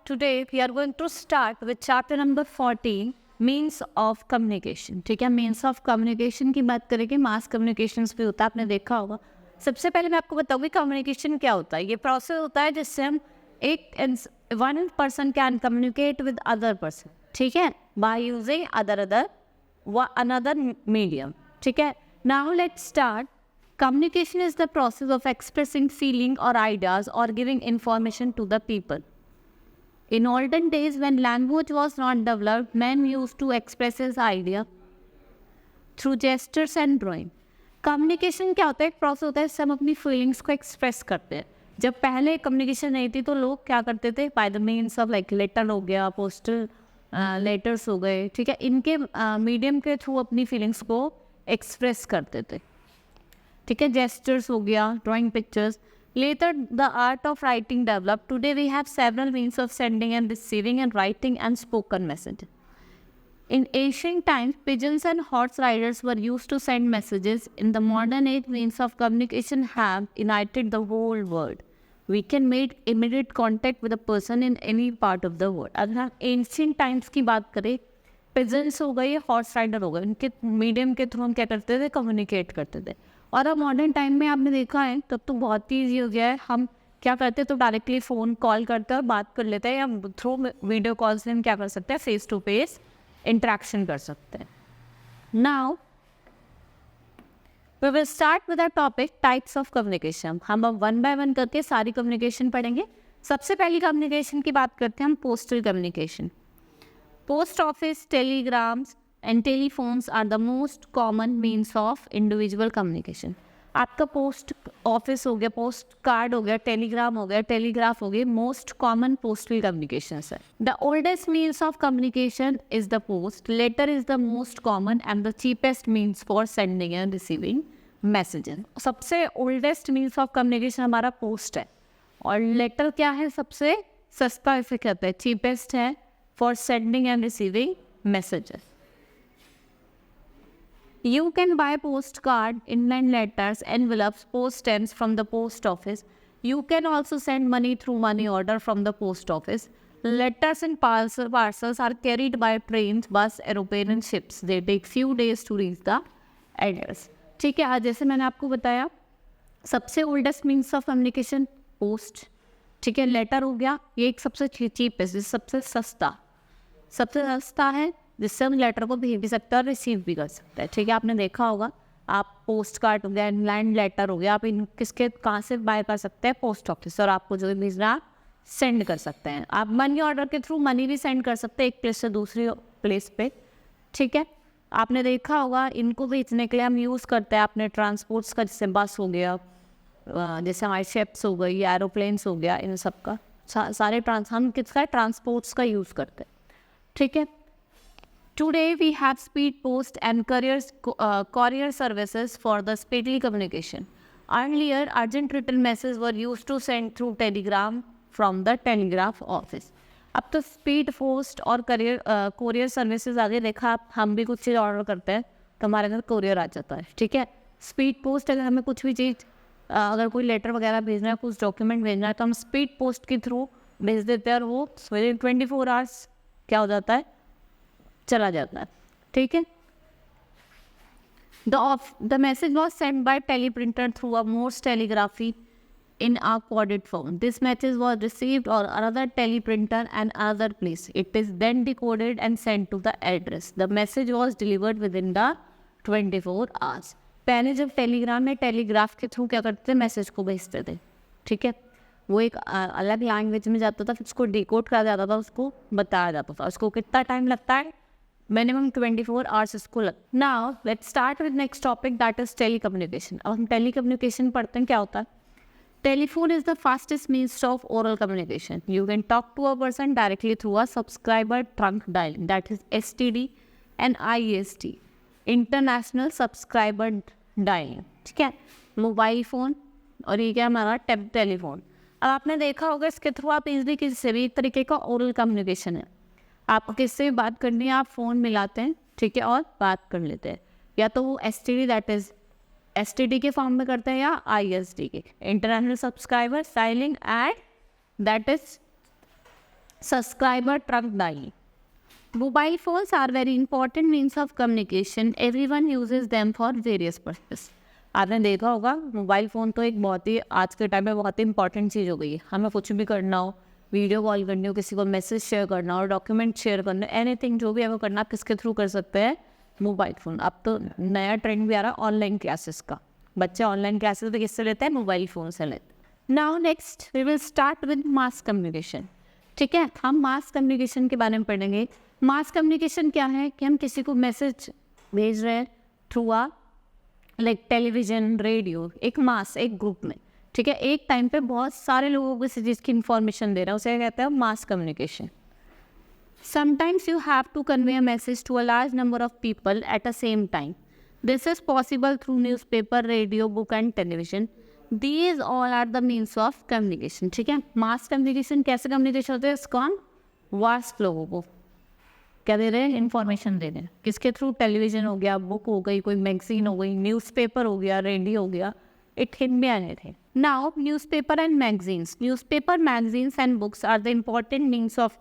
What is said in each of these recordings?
today we are going to start with chapter number 14, means of communication. ठीक है, means of communication की बात करेंगे. मास कम्युनिकेशंस भी होता है, आपने देखा होगा. सबसे पहले मैं आपको बताऊंगी कम्युनिकेशन क्या होता है. ये प्रोसेस होता है जिससे हम one person can communicate with other person. ठीक है, बाय यूजिंग अनदर मीडियम. ठीक है, now let's start. Communication is the process of expressing feeling or ideas or giving information to the people. In olden days, when language was not developed, man used to express his idea through gestures and drawing. Communication क्या होता है? एक process होता है जिससे हम अपनी feelings को एक्सप्रेस करते हैं. जब पहले कम्युनिकेशन नहीं थी तो लोग क्या करते थे? By the means of like letter हो गया, पोस्टल लेटर्स हो गए. ठीक है, इनके मीडियम के थ्रू अपनी फीलिंग्स को एक्सप्रेस करते थे. ठीक है, जेस्टर्स हो गया, drawing pictures. Later the art of writing develop. Today we have several means of sending and receiving and writing and spoken message. In ancient times, pigeons and horse riders were used to send messages. In the modern age, means of communication have united the whole world. We can make immediate contact with a person in any part of the world. अगर हम ancient times की बात करें, pigeons हो गए, horse rider हो गए, उनके मीडियम के थ्रू हम क्या करते थे? कम्युनिकेट करते थे. और अब मॉडर्न टाइम में आपने देखा है तब तो बहुत ही ईजी हो गया है. हम क्या करते हैं तो डायरेक्टली फ़ोन कॉल करते हैं और बात कर लेते हैं, या थ्रू वीडियो कॉल से हम क्या कर सकते हैं? फेस टू फेस इंटरेक्शन कर सकते हैं. Now we will start with a topic types of communication. हम अब वन बाय वन करके सारी कम्युनिकेशन पढ़ेंगे. सबसे पहली कम्युनिकेशन की बात करते हैं हम postal communication. Post office, telegrams and telephones are the most common means of individual communication. आपका पोस्ट ऑफिस हो गया, पोस्ट कार्ड हो गया, टेलीग्राम हो गया, टेलीग्राफ हो गया, मोस्ट कॉमन पोस्टल कम्युनिकेशन है. The oldest means of communication is the post. Letter is the most common and the cheapest means for sending and receiving messages. सबसे ओल्डेस्ट मीन्स ऑफ कम्युनिकेशन हमारा post है, और letter क्या है? सबसे सस्ता इसे कहते हैं, चीपेस्ट है for sending and receiving messages. You can buy postcard, inland letters, envelopes, post stamps from the post office. You can also send money through money order from the post office. Letters and parcels are carried by trains, bus, aeroplane and ships. They take few days to reach the address. ठीक है, आज जैसे मैंने आपको बताया सबसे oldest means of communication post. ठीक है, लेटर हो गया, ये एक सबसे चीपेस्ट, सबसे सस्ता है, जिससे हम लेटर को भेज भी सकते हैं और रिसीव भी कर सकते हैं. ठीक है, आपने देखा होगा, आप पोस्ट कार्ड हो गया, इनलैंड लेटर हो गया, आप इन किसके कहाँ से बाय कर सकते हैं? Post office. और आपको जो भेजना आप सेंड कर सकते हैं. आप मनी ऑर्डर के थ्रू मनी भी सेंड कर सकते हैं एक प्लेस से दूसरी प्लेस पे. ठीक है, आपने देखा होगा इनको भेजने के लिए हम यूज़ करते हैं अपने ट्रांसपोर्ट्स का, जैसे बस हो गया, जैसे हमारे शिप्स हो गई, एरोप्लेन्स हो गया, इन सब का सारे हम किसका ट्रांसपोर्ट्स का यूज़ करते हैं. ठीक है, today we have speed post and courier services for the speedy communication. Earlier, urgent written messages were used to send through telegram from the telegraph office. अब तो स्पीड पोस्ट और कोरियर सर्विसेज आगे देखा. आप हम भी कुछ चीज़ ऑर्डर करते हैं तो हमारे घर कोरियर आ जाता है. ठीक है, स्पीड पोस्ट अगर हमें कुछ भी चीज़, अगर कोई लेटर वगैरह भेजना है, कुछ डॉक्यूमेंट भेजना है, तो हम स्पीड पोस्ट के थ्रू भेज देते हैं और वो 24 आवर्स क्या हो जाता है? चला जाता है. ठीक है, the message was send by teleprinter through a Morse telegraphy in a coded form. This message was received on another teleprinter and another place. It is then decoded and sent to the address. The message was delivered within the 24 hours. पहले जब Telegram में telegraph के through क्या करते थे? Message को भेजते थे. ठीक है, वो एक अलग लैंग्वेज में जाता था, फिर उसको डिकोड करा जाता था, उसको बताया जाता था. उसको कितना टाइम लगता है? मिनिमम 24 आवर्स इसको लग. Now let's start with next topic, that is telecommunication. अब हम टेली कम्युनिकेशन पढ़ते हैं. क्या होता है? Telephone is the fastest means of oral communication. You can talk to a person directly through a subscriber trunk dialling, that is STD and IST, international subscriber dialling. ठीक है, mobile phone, और ये क्या हमारा टेलीफोन. अब आपने देखा होगा इसके थ्रू आप इजली किसी से भी, एक तरीके का ओरल कम्युनिकेशन है. आपको किससे भी बात करनी है, आप फ़ोन मिलाते हैं. ठीक है, और बात कर लेते हैं. या तो वो STD दैट इज़ STD के फॉर्म में करते हैं, या ISD के, international subscriber dialling, and that is subscriber trunk dial. Mobile phones are very important means of communication. Everyone uses them for various purposes. आपने देखा होगा मोबाइल फ़ोन तो एक बहुत ही आज के टाइम में बहुत ही इंपॉर्टेंट चीज़ हो गई है. हमें कुछ भी करना हो, वीडियो कॉल करनी हो, किसी को मैसेज शेयर करना हो, डॉक्यूमेंट शेयर करना, एनीथिंग जो भी है वो करना आप किसके थ्रू कर सकते हैं? Mobile phone. अब तो नया ट्रेंड भी आ रहा है ऑनलाइन क्लासेस का. बच्चे ऑनलाइन क्लासेस तो किससे लेते हैं? मोबाइल फ़ोन से लेते हैं. Now next we will start with mass communication. ठीक है, हम मास कम्युनिकेशन के बारे में पढ़ेंगे. मास कम्युनिकेशन क्या है कि हम किसी को मैसेज भेज रहे हैं थ्रू आ लाइक टेलीविज़न, रेडियो, एक मास, एक ग्रुप में. ठीक है, एक टाइम पे बहुत सारे लोगों को किसी चीज़ की इन्फॉर्मेशन दे रहा है, उसे कहते हैं mass communication. Sometimes you have to convey a message to a large number of people at a same time. This is possible through newspaper, radio, book and television. These all are the means of communication. ठीक है, mass communication कैसे communication होते हैं? कौन? Vast लोगों को क्या दे रहे हैं? इन्फॉर्मेशन दे रहे हैं. किसके थ्रू? टेलीविजन हो गया, बुक हो गई, कोई मैगजीन हो गई, न्यूज़पेपर हो गया, रेडियो हो गया. It can be anything. Now newspaper and magazines. Newspaper, magazines and books are the important means of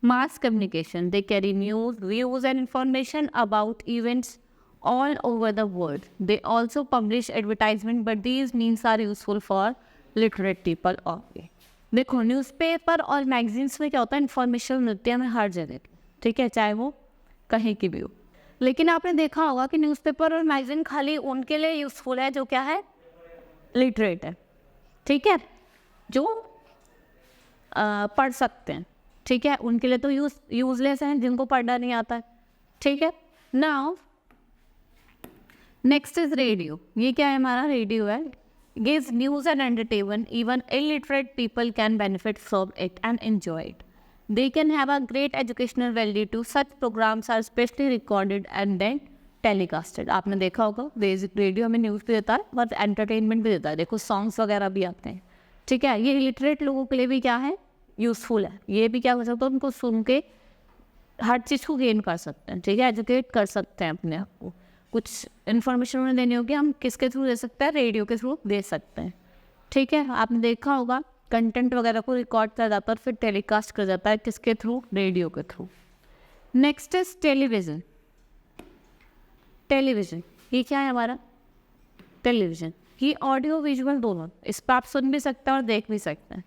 mass communication. They carry news, views and information about events all over the world. They also publish advertisement, but these means are useful for literate people only. देखो newspaper और magazines में क्या होता है? Information मिलती है हमें हर जगह. ठीक है, चाहे वो कहीं की भी हो. लेकिन आपने देखा होगा कि न्यूज़पेपर और मैगजीन खाली उनके लिए यूज़फुल है जो क्या है? लिटरेट है. ठीक है, जो पढ़ सकते हैं. ठीक है, उनके लिए तो यूजलेस हैं जिनको पढ़ना नहीं आता है. ठीक है. Now next is radio. ये क्या है? हमारा रेडियो है. Gives news and entertainment. Even illiterate people can benefit from it and enjoy it. They can have a great educational value too. Such programs are specially recorded and then telecasted. आपने देखा होगा radio हमें news भी देता है और entertainment भी देता है. देखो सॉन्ग्स वगैरह भी आते हैं. ठीक है, ये इलिटरेट लोगों के लिए भी क्या है? यूज़फुल है. ये भी क्या कर सकते हैं? उनको सुन के हर चीज़ को गेन कर सकते हैं. ठीक है, एजुकेट कर सकते हैं अपने आप को. कुछ इन्फॉर्मेशन उन्हें देनी होगी, हम किसके थ्रू दे सकते हैं? रेडियो के थ्रू दे सकते हैं. ठीक है, आपने देखा होगा कंटेंट वगैरह को रिकॉर्ड किया जाता है फिर टेलीकास्ट किया जाता है. किसके थ्रू? रेडियो के through. Next is television. Television ये क्या है हमारा? टेलीविज़न ये ऑडियो विजुअल दोनों, इस पर आप सुन भी सकते हैं और देख भी सकते हैं.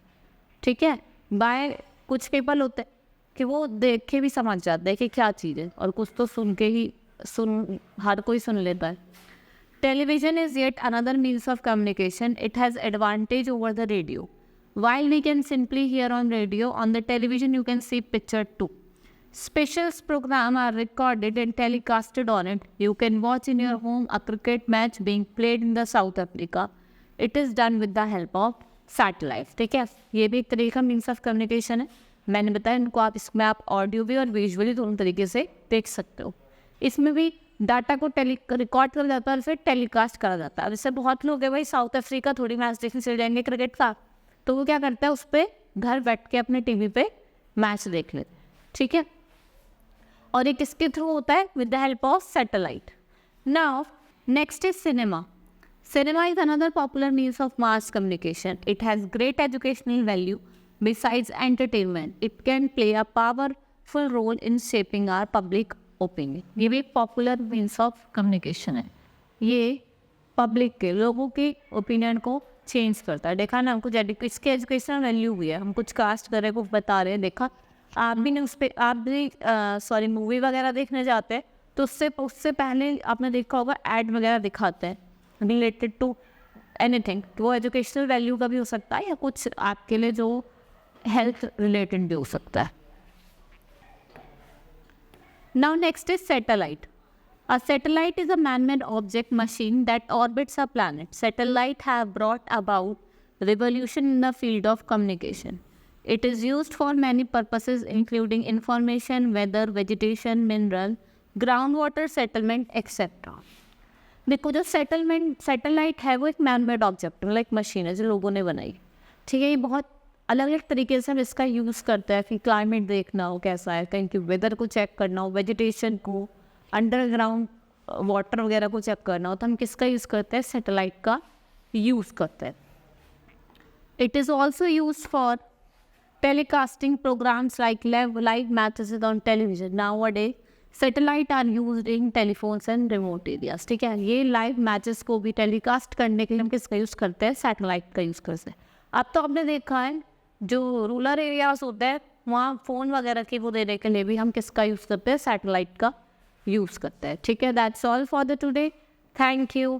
ठीक है, बाय कुछ पीपल होते हैं कि वो देख के भी समझ जाते हैं कि क्या चीज़ है, और कुछ तो सुन के ही हर कोई सुन लेता है. Television is yet another means of communication. It has advantage over the radio. While we can simply hear on radio, on the television you can see picture too. Special programs are recorded and telecasted on it. You can watch in your home a cricket match being played in the South Africa. It is done with the help of satellite. ठीक है, ये भी एक तरीके का means of communication है. मैंने बताया इनको आप इसमें आप ऑडियो भी और विजुअली दोनों तरीके से देख सकते हो. इसमें भी डाटा को रिकॉर्ड करा जाता है और फिर टेलीकास्ट करा जाता है. अब इससे बहुत लोग हैं भाई साउथ अफ्रीका थोड़ी मैच देखने चले जाएंगे क्रिकेट का, तो वो क्या करता है? उस पर घर बैठ के अपने टीवी पे मैच देख लेते. ठीक है, और ये किसके थ्रू होता है? With the help of satellite. Now next is cinema. Cinema is another popular means of mass communication. It has great educational value. Besides entertainment, it can play a powerful role in shaping our public opinion. ये भी popular means of communication है. ये public के लोगों के opinion को change करता है. देखा ना, हमको इसके एजुकेशनल वैल्यू भी है. हम कुछ कास्ट कर रहे कुछ बता रहे हैं. देखा आप भी न्यूज़ पे आप भी मूवी वगैरह देखने जाते हैं तो उससे पहले आपने देखा होगा ऐड वगैरह दिखाते हैं रिलेटेड टू एनीथिंग. वो एजुकेशनल वैल्यू का भी हो सकता है या कुछ आपके लिए जो हेल्थ रिलेटेड भी हो सकता है. Now next is satellite. A satellite is a man-made object machine that orbits a planet. Satellite have brought about revolution in the field of communication. It is used for many purposes including information, weather, vegetation, mineral, groundwater settlement, etc. देखो जो satellite है वो एक man-made object है, like machine है जो लोगों ने बनाई. ठीक है, ये बहुत अलग अलग तरीके से हम इसका यूज़ करते हैं. कि क्लाइमेट देखना हो कैसा है, कहीं की वेदर को चेक करना हो, वेजिटेशन को, अंडरग्राउंड वाटर वगैरह को चेक करना हो, तो हम किसका यूज़ करते हैं? सैटेलाइट का यूज़ करते हैं. It is also use for telecasting programs like live matches on television. Nowadays, satellite are used in telephones and remote areas. ठीक है, ये लाइव मैचेस को भी टेलीकास्ट करने के लिए हम किसका यूज़ करते हैं? सैटेलाइट का यूज़ करते हैं. अब तो आपने देखा है जो रूरल एरियाज होते हैं वहाँ फ़ोन वगैरह की वो देने के लिए भी हम किसका यूज़ करते हैं? सैटेलाइट का यूज़ करते हैं. ठीक है, that's all for the today. Thank you.